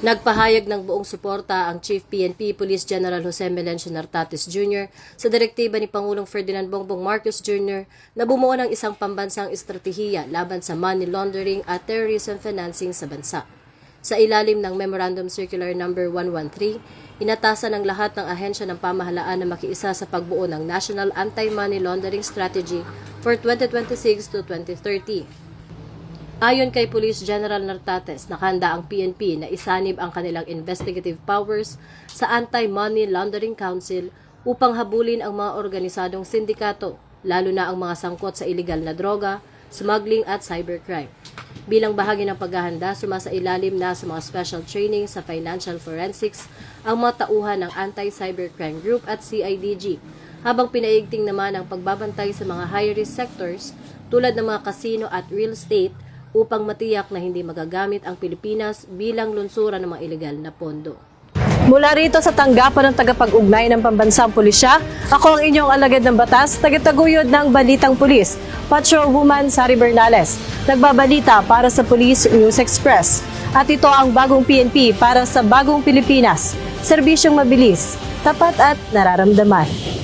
Nagpahayag ng buong suporta ang Chief PNP Police General Jose Melencio Nartates Jr. sa direktiba ni Pangulong Ferdinand Bongbong Marcos Jr. na bumuo ng isang pambansang estratehiya laban sa money laundering at terrorism financing sa bansa. Sa ilalim ng Memorandum Circular No. 113, inatasan ng lahat ng ahensya ng pamahalaan na makiisa sa pagbuo ng National Anti-Money Laundering Strategy for 2026 to 2030. Ayon kay Police General Nartates, nakahanda ang PNP na isanib ang kanilang investigative powers sa Anti-Money Laundering Council upang habulin ang mga organisadong sindikato, lalo na ang mga sangkot sa iligal na droga, smuggling at cybercrime. Bilang bahagi ng paghahanda, sumasailalim na sa mga special training sa financial forensics ang mga tauhan ng Anti-Cybercrime Group at CIDG, habang pinaigting naman ang pagbabantay sa mga high-risk sectors tulad ng mga casino at real estate upang matiyak na hindi magagamit ang Pilipinas bilang lungsura ng mga ilegal na pondo. Mula rito sa tanggapan ng tagapag-ugnay ng Pambansang Pulisya, ako ang inyong alagad ng batas, tagataguyod ng Balitang Pulis, Patrolwoman Sari Bernales. Nagbabalita para sa Police News Express. At ito ang bagong PNP para sa bagong Pilipinas. Serbisyong mabilis, tapat at nararamdaman.